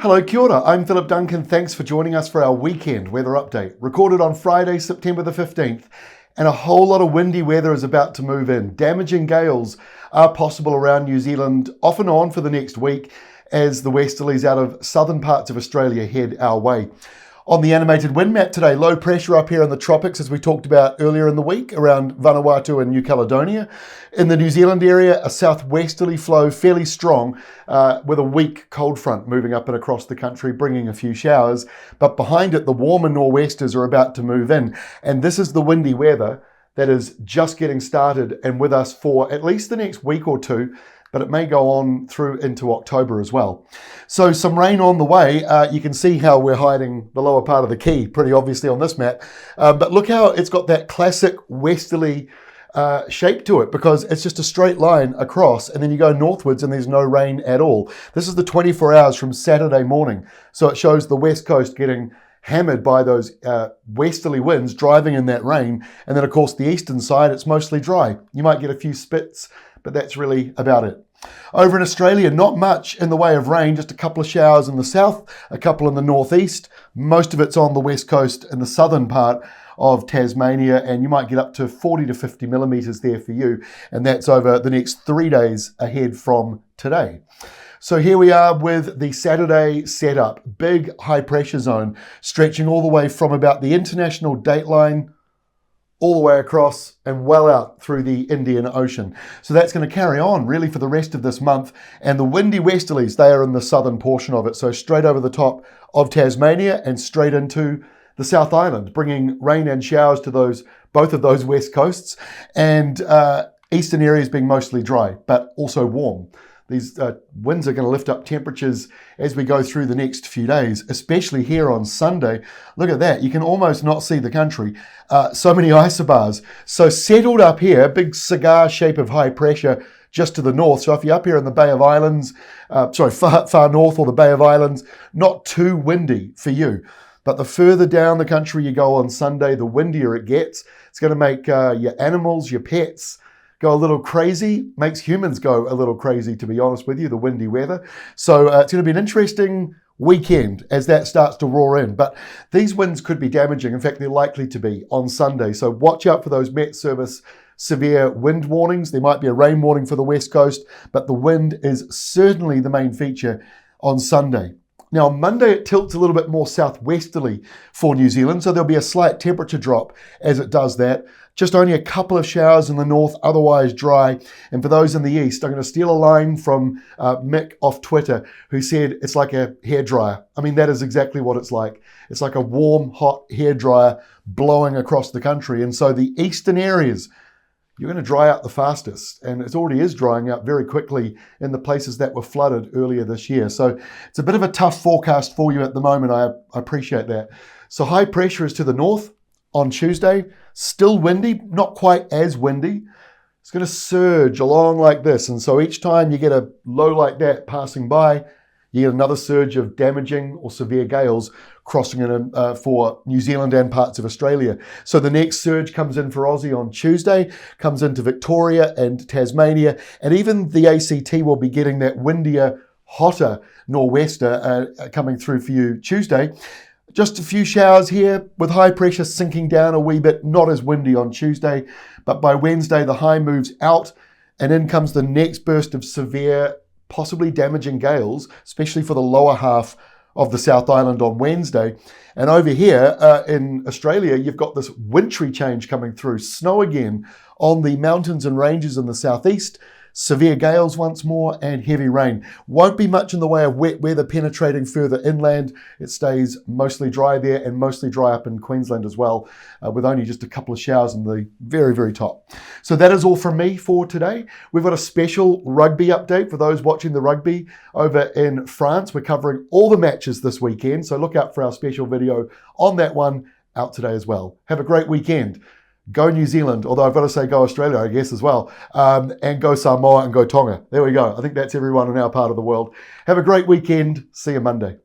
Hello, kia ora. I'm Philip Duncan. Thanks for joining us for our weekend weather update, recorded on Friday, September the 15th. And a whole lot of windy weather is about to move in. Damaging gales are possible around New Zealand off and on for the next week as the westerlies out of southern parts of Australia head our way. On the animated wind map today, low pressure up here in the tropics, as we talked about earlier in the week, around Vanuatu and New Caledonia. In the New Zealand area, a southwesterly flow, fairly strong, with a weak cold front moving up and across the country, bringing a few showers. But behind it, the warmer nor'westers are about to move in. And this is the windy weather that is just getting started and with us for at least the next week or two, but it may go on through into October as well. So some rain on the way. You can see how we're hiding the lower part of the key pretty obviously on this map. But look how it's got that classic westerly shape to it, because it's just a straight line across and then you go northwards and there's no rain at all. This is the 24 hours from Saturday morning. So it shows the west coast getting hammered by those westerly winds driving in that rain. And then of course the eastern side, it's mostly dry. You might get a few spits, but that's really about it. Over in Australia, not much in the way of rain, just a couple of showers in the south, a couple in the northeast. Most of it's on the west coast and the southern part of Tasmania, and you might get up to 40 to 50 millimetres there for you, and that's over the next 3 days ahead from today. So here we are with the Saturday setup, big high pressure zone stretching all the way from about the international dateline all the way across and well out through the Indian Ocean. So that's going to carry on really for the rest of this month. And the windy westerlies, they are in the southern portion of it. So straight over the top of Tasmania and straight into the South Island, bringing rain and showers to both of those west coasts, and eastern areas being mostly dry, but also warm. These winds are going to lift up temperatures as we go through the next few days, especially here on Sunday. Look at that. You can almost not see the country. So many isobars. So settled up here, big cigar shape of high pressure just to the north. So if you're up here in the Bay of Islands, far north or the Bay of Islands, not too windy for you. But the further down the country you go on Sunday, the windier it gets. It's going to make your animals, your pets, go a little crazy, makes humans go a little crazy, to be honest with you, the windy weather. So it's going to be an interesting weekend as that starts to roar in. But these winds could be damaging. In fact, they're likely to be on Sunday. So watch out for those Met Service severe wind warnings. There might be a rain warning for the west coast, but the wind is certainly the main feature on Sunday. Now, on Monday, it tilts a little bit more southwesterly for New Zealand, so there'll be a slight temperature drop as it does that. Just only a couple of showers in the north, otherwise dry. And for those in the east, I'm going to steal a line from Mick off Twitter, who said it's like a hairdryer. I mean, that is exactly what it's like. It's like a warm, hot hairdryer blowing across the country. And so the eastern areas, you're going to dry out the fastest, and it already is drying out very quickly in the places that were flooded earlier this year. So it's a bit of a tough forecast for you at the moment. I appreciate that. So high pressure is to the north on Tuesday, still windy, not quite as windy. It's going to surge along like this, and so each time you get a low like that passing by, you get another surge of damaging or severe gales crossing in for New Zealand and parts of Australia. So the next surge comes in for Aussie on Tuesday, comes into Victoria and Tasmania, and even the ACT will be getting that windier, hotter nor'wester coming through for you Tuesday. Just a few showers here with high pressure sinking down a wee bit, not as windy on Tuesday, but by Wednesday the high moves out and in comes the next burst of severe, possibly damaging gales, especially for the lower half of the South Island on Wednesday. And over here in Australia, you've got this wintry change coming through. Snow again on the mountains and ranges in the southeast. Severe gales once more and heavy rain. Won't be much in the way of wet weather penetrating further inland. It stays mostly dry there and mostly dry up in Queensland as well, with only just a couple of showers in the very, very top. So that is all from me for today. We've got a special rugby update for those watching the rugby over in France. We're covering all the matches this weekend, so look out for our special video on that one out today as well. Have a great weekend. Go New Zealand, although I've got to say go Australia, I guess, as well. And go Samoa and go Tonga. There we go. I think that's everyone in our part of the world. Have a great weekend. See you Monday.